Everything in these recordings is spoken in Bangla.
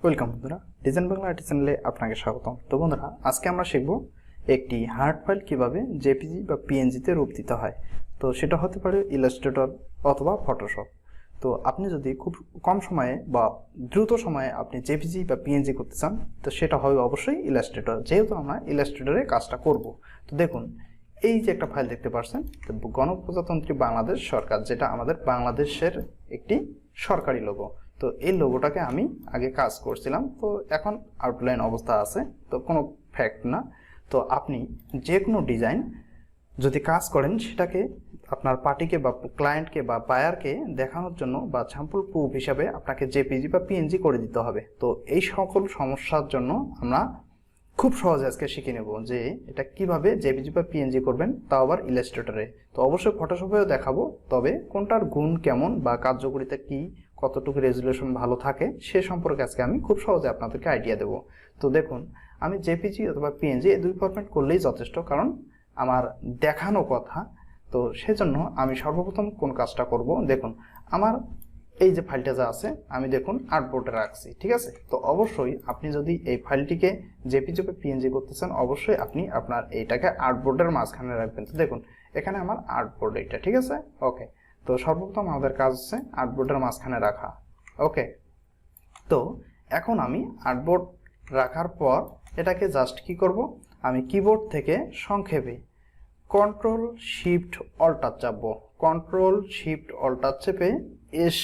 ওয়েলকাম বন্ধুরা, ডিজাইন বাংলা আর্ট চ্যানেলে আপনাকে স্বাগতম। তো বন্ধুরা, আজকে আমরা শিখব একটি হার্ড ফাইল কিভাবে জেপিজি বা পিএনজিতে রূপ দিতে হয়। তো সেটা হতে পারে ইলাস্ট্রেটর অথবা ফটোশপ। তো আপনি যদি খুব কম সময়ে বা দ্রুত সময়ে আপনি জেপিজি বা পিএনজি করতে চান, তো সেটা হবে অবশ্যই ইলাস্ট্রেটর, যেহেতু আমরা ইলাস্ট্রেটরে কাজটা করব। তো দেখুন, এই যে একটা ফাইল দেখতে পাচ্ছেন, গণপ্রজাতন্ত্রী বাংলাদেশ সরকার, যেটা আমাদের বাংলাদেশের একটি সরকারি লোগো। তো এই লোগোটাকে আমি আগে কাজ করছিলাম, তো এখন আউটলাইন অবস্থা আছে, তো কোনো ফ্যাক্ট না। তো আপনি যে কোনো ডিজাইন যদি কাজ করেন, সেটাকে আপনার পার্টিকে বা ক্লায়েন্টকে বা বায়ারকে দেখানোর জন্য বা স্যাম্পল প্রুফ হিসাবে আপনাকে জেপিজি বা পিএনজি করে দিতে হবে। তো এই সকল সমস্যার জন্য আমরা খুব সহজে আজকে শিখে নেব যে এটা কিভাবে জেপিজি বা পিএনজি করবেন, তাও আবার ইলাস্ট্রেটরে। তো অবশ্যই ফটোশপেও দেখাবো, তবে কোনটার গুণ কেমন বা কার্যকারিতা কি, কতটুকু রেজুলেশন ভালো থাকে সে সম্পর্কে আজকে আমি খুব সহজে আপনাদেরকে আইডিয়া দেব। তো দেখুন, আমি জেপিজি অথবা পিএনজি এই দুই ফরম্যাট করলেই যথেষ্ট, কারণ আমার দেখানো কথা। তো সেজন্য আমি সর্বপ্রথম কোন কাজটা করব, দেখুন আমার এই যে ফাইলটা যা আছে আমি দেখুন আর্টবোর্ডে রাখছি, ঠিক আছে। তো অবশ্যই আপনি যদি এই ফাইলটিকে জেপিজি বা পিএনজি করতে চান, অবশ্যই আপনি আপনার এইটাকে আর্টবোর্ডের মাঝখানে রাখবেন। তো দেখুন, এখানে আমার আর্টবোর্ড এইটা, ঠিক আছে। ওকে, তো সর্বপ্রথম আমাদের কাজ হচ্ছে আর্টবোর্ডের মাঝখানে রাখা। ওকে, তো এখন আমি আর্টবোর্ড রাখার পর এটাকে জাস্ট কি করব, আমি কিবোর্ড থেকে সংক্ষেপে কন্ট্রোল শিফট অল্টার চাপবো। কন্ট্রোল শিফট অল্টার চেপে এস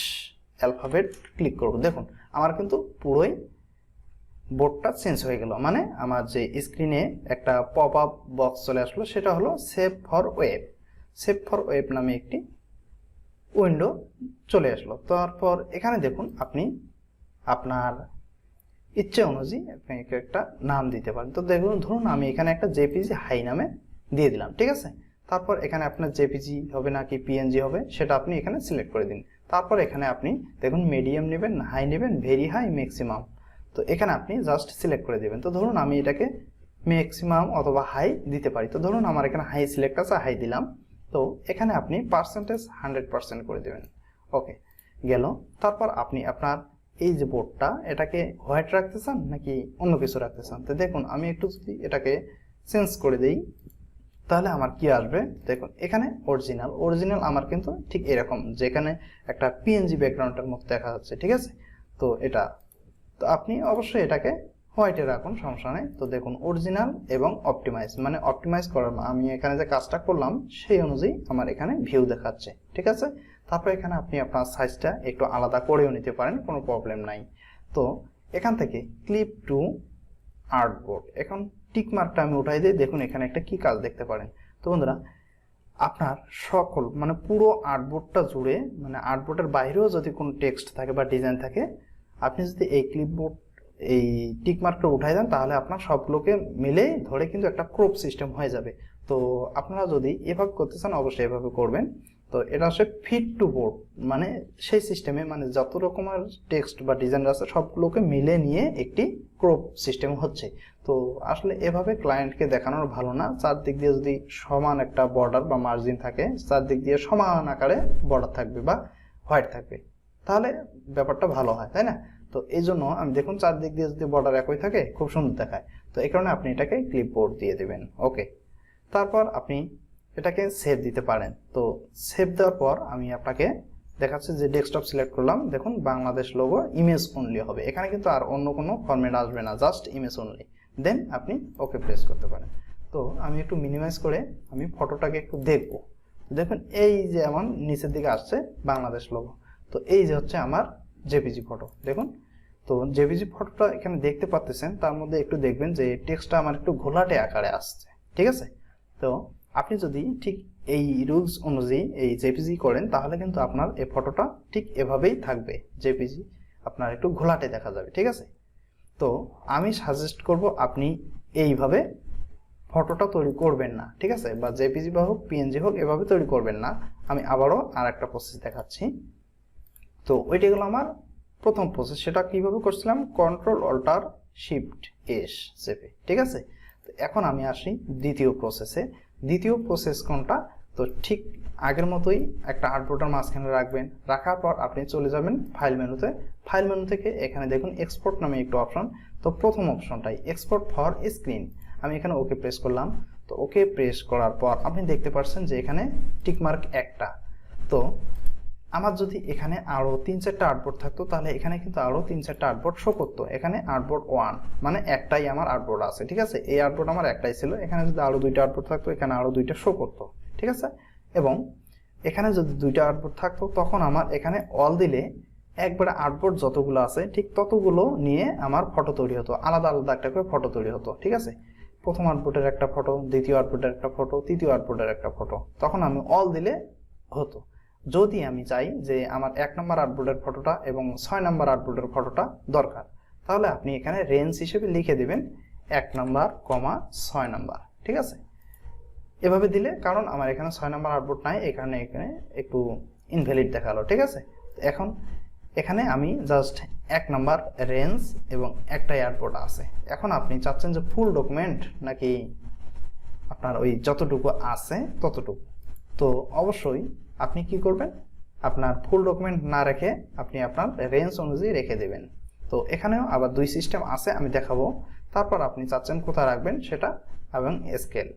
অ্যালফাবেট ক্লিক করব। দেখুন, আমার কিন্তু পুরোই বোর্ডটা চেঞ্জ হয়ে গেল, মানে আমার যে স্ক্রিনে একটা পপ আপ বক্স চলে আসলো, সেটা হলো save for web. Save for web নামে একটি উইন্ডো চলে আসলো। তারপর এখানে দেখুন, আপনি আপনার ইচ্ছে অনুযায়ী আপনি একটা নাম দিতে পারেন। তো দেখুন, ধরুন আমি এখানে একটা জেপিজি হাই নামে দিয়ে দিলাম, ঠিক আছে। তারপর এখানে আপনার জেপিজি হবে নাকি পিএনজি হবে সেটা আপনি এখানে সিলেক্ট করে দিন। তারপর এখানে আপনি দেখুন মিডিয়াম নেবেন, হাই নেবেন, ভেরি হাই, ম্যাক্সিমাম। তো এখানে আপনি জাস্ট সিলেক্ট করে দেবেন। তো ধরুন আমি এটাকে ম্যাক্সিমাম অথবা হাই দিতে পারি। তো ধরুন আমার এখানে হাই সিলেক্ট আছে, হাই দিলাম। তো এখানে আপনি পার্সেন্টেজ 100% করে দেবেন। ওকে, গেল। তারপর আপনি আপনার এই যে বোর্ডটা, এটাকে হোয়াইট রাখতে চান নাকি অন্য কিছু রাখতে চান। তো দেখুন, আমি একটু যদি এটাকে চেঞ্জ করে দিই, তাহলে আমার কি আসবে দেখুন, এখানে অরিজিনাল আমার কিন্তু ঠিক এরকম, যেখানে একটা পিএনজি ব্যাকগ্রাউন্ডের মতো দেখা যাচ্ছে, ঠিক আছে। তো এটা, তো আপনি অবশ্যই এটাকে হোয়াইটে রাখুন, সমস্যা নেই। তো দেখুন, অরিজিনাল এবং অপটিমাইজ, মানে অপটিমাইজ করার আমি এখানে যে কাজটা করলাম সেই অনুযায়ী আমার এখানে ভিউ দেখাচ্ছে, ঠিক আছে। তারপর এখানে আপনি আপনার সাইজটা একটু আলাদা করেও নিতে পারেন, কোনো প্রবলেম নাই। তো এখান থেকে ক্লিপ টু আর্টবোর্ড, এখন টিক মার্কটা আমি উঠাই দিই। দেখুন এখানে একটা কি কাজ দেখতে পারেন। তো বন্ধুরা, আপনার সকল মানে পুরো আর্টবোর্ডটা জুড়ে, মানে আর্টবোর্ডের বাইরেও যদি কোনো টেক্সট থাকে বা ডিজাইন থাকে, আপনি যদি এই ক্লিপবোর্ড এই টিক মার্কটা উঠাই দেন, তাহলে আপনার সবগুলোকে মিলে ধরে কিন্তু একটা ক্রপ সিস্টেম হয়ে যাবে। তো আপনারা যদি এভাবে করতে চান, অবশ্যই এভাবে করবেন। তো এটা হচ্ছে ফিট টু বোর্ড, মানে সেই সিস্টেমে, মানে যত রকমের টেক্সট বা ডিজাইন আছে সবগুলোকে মিলে নিয়ে একটি ক্রপ সিস্টেম হচ্ছে। তো আসলে এভাবে ক্লায়েন্টকে দেখানোর ভালো না। চারদিক দিয়ে যদি সমান একটা বর্ডার বা মার্জিন থাকে, চারদিক দিয়ে সমান আকারে বর্ডার থাকবে বা হোয়াইট থাকবে, তাহলে ব্যাপারটা ভালো হয়, তাই না। তো এই জন্য আমি দেখুন, চারদিক দিয়ে যদি বর্ডার একই থাকে খুব সুন্দর দেখায়। তো এই কারণে আপনি এটাকে ক্লিপবোর্ড দিয়ে দেবেন। ওকে, তারপর আপনি এটাকে সেভ দিতে পারেন। তো সেভ দেওয়ার পর আমি আপনাকে দেখাচ্ছি যে ডেস্কটপ সিলেক্ট করলাম। দেখুন বাংলাদেশ লোগো ইমেজ অনলি হবে, এখানে কিন্তু আর অন্য কোনো ফরম্যাট আসবে না, জাস্ট ইমেজ অনলি। দেন আপনি ওকে প্রেস করতে পারেন। তো আমি একটু মিনিমাইজ করে আমি ফটোটাকে একটু দেখবো। দেখুন এই যে আমার নিচের দিকে আসছে বাংলাদেশ লোগো। তো এই যে হচ্ছে আমার জেপিজি ফটো, দেখুন। তো জেপিজি ফটোটা এখানে দেখতে পাচ্ছেন, তার মধ্যে একটু দেখবেন যে টেক্সটটা আমার একটু ঘোলাটে আকারে আসছে, ঠিক আছে। তো আপনি যদি ঠিক এই রুলস অনুযায়ী এই জেপিজি করেন, তাহলে কিন্তু আপনার এই ফটোটা ঠিক এভাবেই থাকবে, জেপিজি আপনার একটু ঘোলাটে দেখা যাবে, ঠিক আছে। তো আমি সাজেস্ট করব আপনি এইভাবে ফটোটা তৈরি করবেন না, ঠিক আছে, বা জেপিজি বা হোক পিএনজি হোক, এভাবে তৈরি করবেন না। আমি আবারও আর একটা প্রসেস দেখাচ্ছি। তো ওইটা গেল আমার প্রথম প্রসেস, সেটা কিভাবে করছিলাম, কন্ট্রোল অল্টার শিফট এস চেপে, ঠিক আছে। তো এখন আমি আসি দ্বিতীয় প্রসেসে। দ্বিতীয় প্রসেস কোনটা, তো ঠিক আগের মতোই একটা আর্টবোর্ডের মাঝখানে রাখবেন, রাখার পর আপনি চলে যাবেন ফাইল মেনুতে। ফাইল মেনু থেকে এখানে দেখুন এক্সপোর্ট নামে একটু অপশন, তো প্রথম অপশনটাই এক্সপোর্ট ফর স্ক্রিন, আমি এখানে ওকে প্রেস করলাম। তো ওকে প্রেস করার পর আপনি দেখতে পাচ্ছেন যে এখানে টিকমার্ক একটা। তো আমার যদি এখানে আরও 3-4টা আর্টবোর্ড থাকতো তাহলে এখানে কিন্তু আরও 3-4টা আর্টবোর্ড শো করতো। এখানে আর্টবোর্ড 1 মানে একটাই আমার আর্টবোর্ড আছে, ঠিক আছে, এই আর্টবোর্ড আমার একটাই ছিল। এখানে যদি আরও 2টা আর্টবোর্ড থাকতো এখানে আরও 2টা শো করতো, ঠিক আছে। এবং এখানে যদি 2টা আর্টবোর্ড থাকতো তখন আমার এখানে অল দিলে একবারে আর্টবোর্ড যতগুলো আছে ঠিক ততগুলো নিয়ে আমার ফটো তৈরি হতো, আলাদা আলাদা একটা করে ফটো তৈরি হতো, ঠিক আছে। প্রথম আর্টবোর্ডের একটা ফটো, দ্বিতীয় আর্টবোর্ডের একটা ফটো, তৃতীয় আর্টবোর্ডের একটা ফটো, তখন আমি অল দিলে হতো। যদি আমি চাই যে আমার 1 নম্বর আর্টবোর্ডের ফটোটা এবং 6 নম্বর আর্টবোর্ডের ফটোটা দরকার, তাহলে আপনি এখানে রেঞ্জ হিসেবে লিখে দিবেন 1 নম্বর, 6 নম্বর, ঠিক আছে। এভাবে দিলে, কারণ আমার এখানে 6 নম্বর আর্টবোর্ড নাই, এখানে একটু ইনভ্যালিড দেখালো, ঠিক আছে। এখন এখানে আমি জাস্ট 1 নম্বর রেঞ্জ এবং একটাই আর্টবোর্ড আছে। এখন আপনি চাচ্ছেন যে ফুল ডকুমেন্ট নাকি আপনার ওই যতটুকু আছে ততটুকু, তো অবশ্যই আপনি কি করবেন, আপনার ফুল ডকুমেন্ট না রেখে আপনি আপনার রেঞ্জ অনুযায়ী রেখে দেবেন। তো এখানেও আবার 2 সিস্টেম আছে, আমি দেখাবো। তারপর আপনি চাচ্ছেন কোথায় রাখবেন সেটা এবং স্কেল।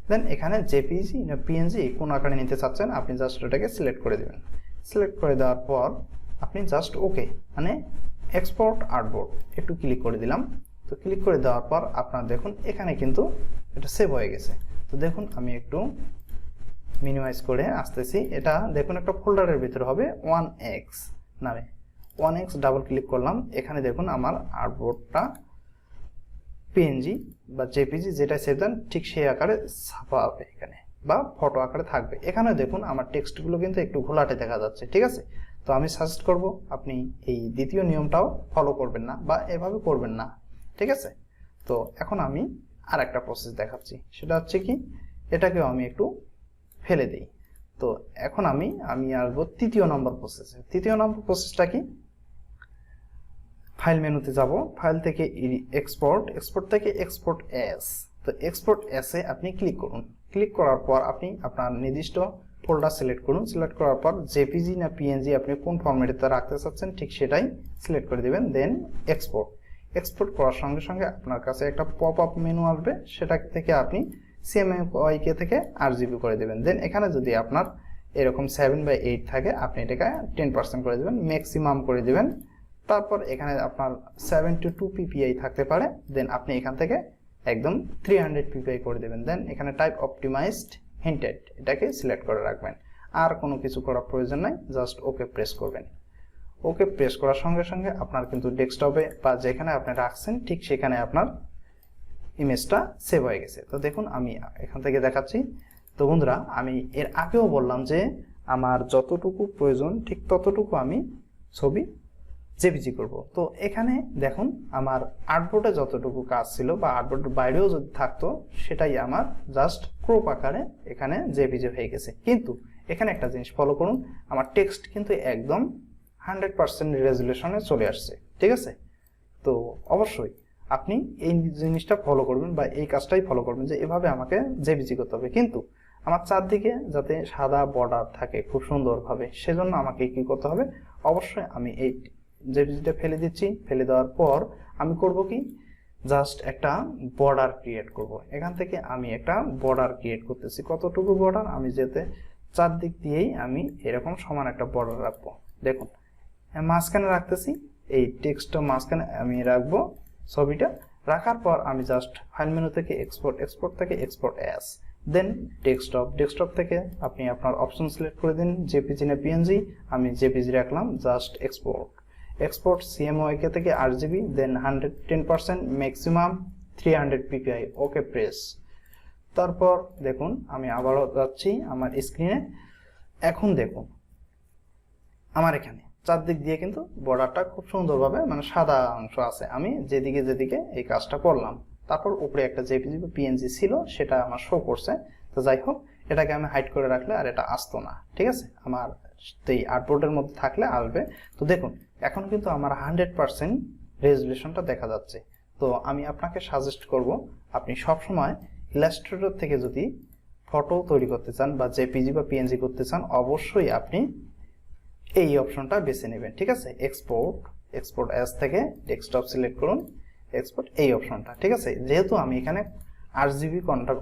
দেন এখানে জেপিজি না পিএনজি কোন আকারে নিতে চাচ্ছেন আপনি জাস্ট ওটাকে সিলেক্ট করে দেবেন। সিলেক্ট করে দেওয়ার পর আপনি জাস্ট ওকে মানে এক্সপোর্ট আর্টবোর্ড একটু ক্লিক করে দিলাম। তো ক্লিক করে দেওয়ার পর আপনার দেখুন এখানে কিন্তু এটা সেভ হয়ে গেছে। তো দেখুন আমি একটু মিনিমাইজ করে আসতেছি, এটা দেখুন একটা ফোল্ডারের ভিতরে হবে 1x নামে। 1x ডাবল ক্লিক করলাম, এখানে দেখুন আমার আর্টবোর্ডটা পিএনজি বা জেপিজি যেটা সেভ দেন ঠিক সেই আকারে ছাপা হবে এখানে বা ফটো আকারে থাকবে। এখানে দেখুন আমার টেক্সটগুলো কিন্তু একটু ঘোলাটে দেখা যাচ্ছে, ঠিক আছে। তো আমি সাজেস্ট করব আপনি এই দ্বিতীয় নিয়মটাও ফলো করবেন না বা এভাবে করবেন না, ঠিক আছে। তো এখন আমি আর একটা প্রসেস দেখাচ্ছি, সেটা হচ্ছে কি এটাকেও আমি একটু ফেলে দেই। তো এখন আমি আসবো তৃতীয় নম্বর প্রসেসে। তৃতীয় নম্বর প্রসেসটা কি, ফাইল মেনুতে যাব, ফাইল থেকে এক্সপোর্ট থেকে এক্সপোর্ট এস। তো এক্সপোর্ট এস এ আপনি ক্লিক করুন। ক্লিক করার পর আপনি আপনার নির্দিষ্ট ফোল্ডার সিলেক্ট করুন। সিলেক্ট করার পর জেপিজি না পিএনজি আপনি কোন ফরম্যাটে রাখতে চাচ্ছেন ঠিক সেটাই সিলেক্ট করে দিবেন। দেন এক্সপোর্ট করার সঙ্গে সঙ্গে আপনার কাছে একটা পপ আপ মেনু আসবে, সেটা থেকে আপনি CMYK থেকে RGB করে দেবেন। দেন এখানে যদি আপনার এরকম 7/8 থাকে আপনি এটাকে 10% করে দেবেন, ম্যাক্সিমাম করে দিবেন। তারপর এখানে আপনার 72 ppi থাকতে পারে, দেন আপনি এখান থেকে একদম 300 ppi করে দেবেন। দেন এখানে টাইপ অপটিমাইজড হিন্টেড এটাকে সিলেক্ট করে রাখবেন। আর কোনো কিছু করার প্রয়োজন নাই, জাস্ট ওকে প্রেস করবেন। ওকে প্রেস করার সঙ্গে সঙ্গে আপনার কিন্তু ডেস্কটপে বা যেখানে আপনি রাখছেন ঠিক সেখানে আপনার ইমেজটা সেভ হয়ে গেছে। তো দেখুন আমি এখান থেকে দেখাচ্ছি। তো বন্ধুরা আমি এর আগেও বললাম যে আমার যতটুকু প্রয়োজন ঠিক ততটুকু আমি ছবি জেপিজি করব। তো এখানে দেখুন আমার আর্টবোর্ডে যতটুকু কাজ ছিল বা আর্টবোর্ডের বাইরেও যদি থাকতো সেটাই আমার জাস্ট ক্রপ আকারে এখানে জেপিজি হয়ে গেছে। কিন্তু এখানে একটা জিনিস ফলো করুন, আমার টেক্সট কিন্তু একদম 100% রেজুলেশনে চলে আসছে, ঠিক আছে। তো অবশ্যই আপনি এই জিনিসটা ফলো করবেন বা এই কাজটাই ফলো করবেন যে এভাবে আমাকে জেপিজি করতে হবে, কিন্তু আমার চারদিকে যাতে সাদা বর্ডার থাকে খুব সুন্দরভাবে, সেজন্য আমাকে কি করতে হবে, অবশ্যই আমি এই জেপিজিটা ফেলে দিচ্ছি। ফেলে দেওয়ার পর আমি করব কি, জাস্ট একটা বর্ডার ক্রিয়েট করব। এখান থেকে আমি একটা বর্ডার ক্রিয়েট করতেছি। কতটুকু বর্ডার, আমি যেতে চারদিক দিয়েই আমি এরকম সমান একটা বর্ডার রাখবো। দেখুন মাঝখানে রাখতেছি, এই টেক্সটটা মাঝখানে আমি রাখবো ছবিটা। রাখার পর আমি জাস্ট ফাইল মেনু থেকে এক্সপোর্ট থেকে এক্সপোর্ট অ্যাজ, দেন ডেস্কটপ থেকে আপনি আপনার অপশন সিলেক্ট করে দিন, জেপিজি না পিএনজি। আমি জেপিজি রাখলাম, জাস্ট এক্সপোর্ট CMYK থেকে RGB, দেন 110% ম্যাক্সিমাম 300 ppi, ওকে প্রেস। তারপর দেখুন আমি আবারও যাচ্ছি আমার স্ক্রিনে। এখন দেখুন আমার এখানে চারদিক দিয়ে কিন্তু বর্ডারটা খুব সুন্দরভাবে মানে সাদা অংশ আছে, আমি যেদিকে এই কাজটা করলাম। তারপর উপরে একটা জেপিজি বা পিএনজি ছিল সেটা আমার শো করছে। তো যাই হোক, এটাকে আমি হাইড করে রাখলে আর এটা আসতো না, ঠিক আছে, আমার এই আর্টবোর্ডের মধ্যে থাকলে আসবে। তো দেখুন এখন কিন্তু আমার 100% রেজুলেশনটা দেখা যাচ্ছে। তো আমি আপনাকে সাজেস্ট করব আপনি সবসময় ইলাস্ট্রেটর থেকে যদি ফটো তৈরি করতে চান বা জেপিজি বা পিএনজি করতে চান, অবশ্যই আপনি এই অপশনটা বেছে নেবেন। ঠিক আছে, এক্সপোর্ট অ্যাজ থেকে ডেস্কটপ সিলেক্ট করুন, এক্সপোর্ট এই অপশনটা। ঠিক আছে, যেহেতু আমি এখানে 8GB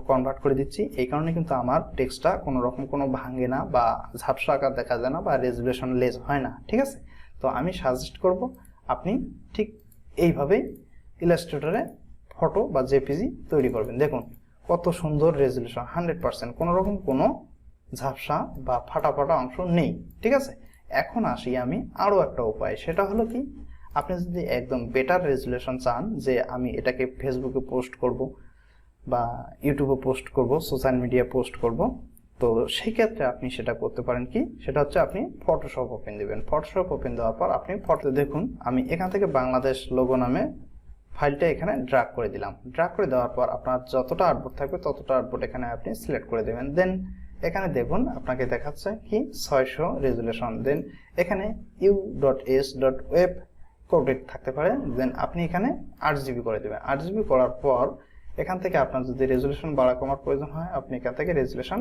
কনভার্ট করে দিচ্ছি, এই কারণে কিন্তু আমার টেক্সটটা কোনো রকম কোনো ভাঙে না বা ঝাপসা আকার দেখা যায় না বা রেজুলেশন লেস হয় না। ঠিক আছে, তো আমি সাজেস্ট করব আপনি ঠিক এইভাবেই ইলাস্ট্রেটরে ফটো বা জেপিজি তৈরি করবেন। দেখুন কত সুন্দর রেজুলেশন, 100%, কোনো রকম কোনো ঝাপসা বা ফাটা অংশ নেই। ঠিক আছে, এখন আসি আমি আরও একটা উপায়, সেটা হলো কি, আপনি যদি একদম বেটার রেজুলেশন চান যে আমি এটাকে ফেসবুকে পোস্ট করব বা ইউটিউবে পোস্ট করব, সোশ্যাল মিডিয়া পোস্ট করব, তো সেই ক্ষেত্রে আপনি সেটা করতে পারেন কি, সেটা হচ্ছে আপনি ফটোশপ ওপেন দিবেন। ফটোশপ ওপেন দেওয়ার পর আপনি ফটো দেখুন, আমি এখান থেকে বাংলাদেশ লোগো নামে ফাইলটা এখানে ড্র্যাগ করে দিলাম। ড্র্যাগ করে দেওয়ার পর আপনার যতটা আর্টবোর্ড থাকবে ততটা আর্টবোর্ড এখানে আপনি সিলেক্ট করে দেবেন। দেন এখানে দেখুন আপনাকে দেখাচ্ছে কি 600 রেজুলেশন। দেন এখানে u.s.web কোডেড থাকতে পারে। দেন আপনি এখানে 8GB করে দেবেন। 8GB করার পর এখান থেকে আপনার যদি রেজুলেশন বাড়া কমার প্রয়োজন হয়, আপনি এখান থেকে রেজুলেশন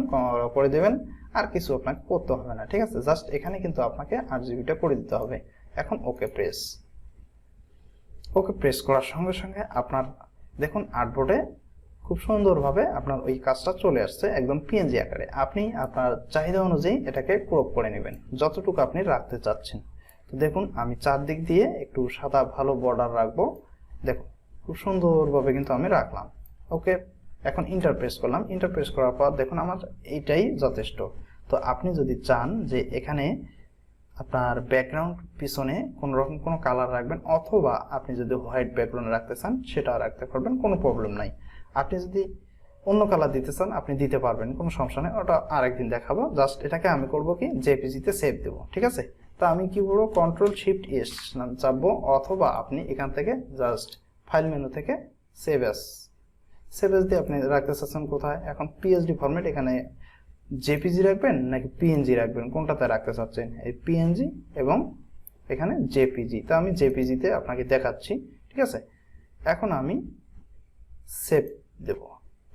করে দেবেন। আর কিছু আপনাকে করতে হবে না। ঠিক আছে, জাস্ট এখানে কিন্তু আপনাকে 8GBটা করে দিতে হবে। এখন ওকে প্রেস করার সঙ্গে সঙ্গে আপনার দেখুন আর্টবোর্ডে খুব সুন্দরভাবে আপনার ওই কাজটা চলে আসছে একদম পিএনজি আকারে। আপনি আপনার চাহিদা অনুযায়ী এটাকে ক্রপ করে নেবেন যতটুকু আপনি রাখতে চাচ্ছেন। তো দেখুন আমি চারদিক দিয়ে একটু সাদা ভালো বর্ডার রাখবো। দেখুন খুব সুন্দরভাবে কিন্তু আমি রাখলাম। ওকে, এখন ইন্টার প্রেস করলাম। ইন্টার প্রেস করার পর দেখুন আমার এইটাই যথেষ্ট। তো আপনি যদি চান যে এখানে আপনার ব্যাকগ্রাউন্ড পিছনে কোনো রকম কোনো কালার রাখবেন, অথবা আপনি যদি হোয়াইট ব্যাকগ্রাউন্ড রাখতে চান সেটাও রাখতে পারবেন, কোনো প্রবলেম নাই। আপনি যদি অন্য কালার দিতে চান আপনি দিতে পারবেন, কোনো সমস্যা নেই, ওটা আরেকদিন দেখাবো। জাস্ট এটাকে আমি করব কি জেপিজিতে সেভ দেবো। ঠিক আছে, তো আমি কি করবো, Ctrl+Shift+S চাপবো, অথবা আপনি এখান থেকে জাস্ট ফাইল মেনু থেকে সেভ অ্যাজ দিয়ে আপনি রাখতে চাচ্ছেন কোথায়। এখন পিএসডি ফরম্যাট, এখানে জেপিজি রাখবেন নাকি পিএনজি রাখবেন, কোনটাতে রাখতে চাচ্ছেন, এই পিএনজি এবং এখানে জেপিজি। তো আমি জেপিজিতে আপনাকে দেখাচ্ছি। ঠিক আছে, এখন আমি সেভ দেব।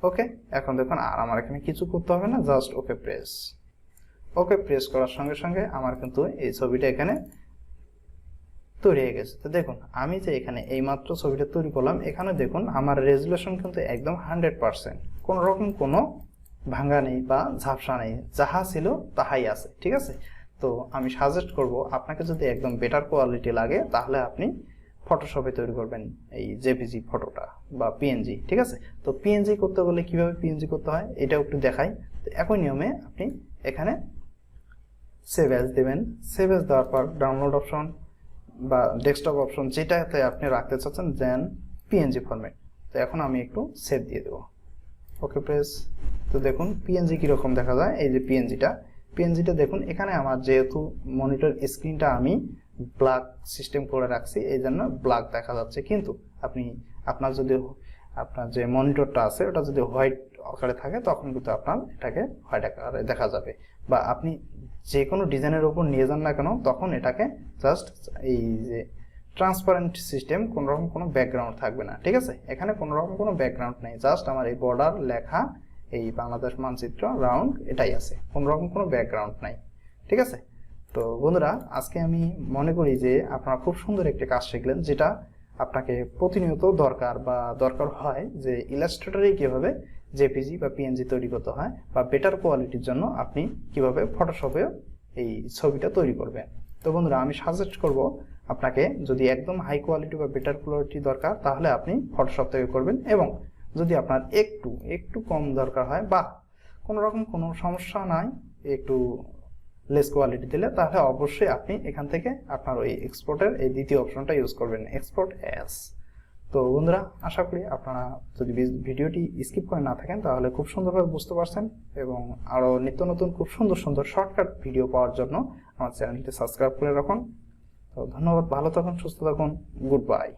ওকে, এখন দেখুন আর আমার এখানে কিছু করতে হবে না, জাস্ট ওকে প্রেস করার সঙ্গে সঙ্গে আমার কিন্তু এই ছবিটা এখানে তৈরি হয়ে গেছে। তো দেখুন আমি যে এখানে এইমাত্র ছবিটা তৈরি করলাম, এখানে দেখুন আমার রেজুলেশন কিন্তু একদম 100%, কোনো রকম কোনো ভাঙা নেই বা ঝাপসা নেই, যাহা ছিল তাহাই আছে। ঠিক আছে, তো আমি সাজেস্ট করব আপনাকে যদি একদম বেটার কোয়ালিটি লাগে তাহলে আপনি ফটোশপে তৈরি করবেন এই জেপিজি ফটোটা বা পিএনজি। ঠিক আছে, তো পিএনজি করতে গেলে কিভাবে পিএনজি করতে হয় এটাও একটু দেখাই। তো একই নিয়মে আপনি এখানে সেভ অ্যাজ দেবেন। সেভ অ্যাজ দেওয়ার পর ডাউনলোড অপশন বা ডেস্কটপ অপশন যেটাতে আপনি রাখতে চাচ্ছেন, দেন পিএনজি ফরম্যাট। তো এখন আমি একটু সেভ দিয়ে দেবো। ওকে প্রেস। তো দেখুন পিএনজি কীরকম দেখা যায়, এই যে পিএনজিটা দেখুন এখানে আমার যেহেতু মনিটর স্ক্রিনটা আমি ব্ল্যাক সিস্টেম করে রাখছি, এই জন্য ব্ল্যাক দেখা যাচ্ছে। কিন্তু আপনার যে মনিটরটা আছে ওটা যদি হোয়াইট আকারে থাকে তখন কিন্তু আপনার এটাকে হোয়াইট আকারে দেখা যাবে। বা আপনি যে কোনো ডিজাইনের উপর নিয়ে যান না কেন, তখন এটাকে জাস্ট এই যে ট্রান্সপারেন্ট সিস্টেম, কোনো রকম কোনো ব্যাকগ্রাউন্ড থাকবে না। ঠিক আছে, এখানে কোনো রকম কোনো ব্যাকগ্রাউন্ড নেই, জাস্ট আমার এই বর্ডার লেখা এই বাংলাদেশ মানচিত্র রাউন্ড এটাই আছে, কোনো রকম কোনো ব্যাকগ্রাউন্ড নাই। ঠিক আছে, তো বন্ধুরা আজকে আমি মনে করি যে আপনারা খুব সুন্দর একটি কাজ শিখলেন, যেটা আপনাকে প্রতিনিয়ত দরকার হয় যে ইলাস্ট্রেটরে কিভাবে জেপিজি বা পিএনজি তৈরি করতে হয়, বা বেটার কোয়ালিটির জন্য আপনি কিভাবে ফটোশপে এই ছবিটা তৈরি করবেন। তো বন্ধুরা আমি সাজেস্ট করব আপনাকে, যদি একদম হাই কোয়ালিটি বা বেটার কোয়ালিটি দরকার তাহলে আপনি ফটোশপ থেকে করবেন, এবং যদি আপনার একটু কম দরকার হয় বা কোনো রকম কোনো সমস্যা নাই, একটু লেস কোয়ালিটি দিলে, তাহলে অবশ্যই আপনি এখান থেকে আপনার ওই এক্সপোর্টের এই দ্বিতীয় অপশনটা ইউজ করবেন, এক্সপোর্ট অ্যাজ। তো বন্ধুরা আশা করি আপনারা যদি ভিডিওটি স্কিপ করে না থাকেন তাহলে খুব সুন্দরভাবে বুঝতে পারছেন, এবং আরও নিত্য নতুন খুব সুন্দর শর্টকাট ভিডিও পাওয়ার জন্য আমার চ্যানেলটি সাবস্ক্রাইব করে রাখুন। তো ধন্যবাদ, ভালো থাকুন, সুস্থ থাকুন, গুড বাই।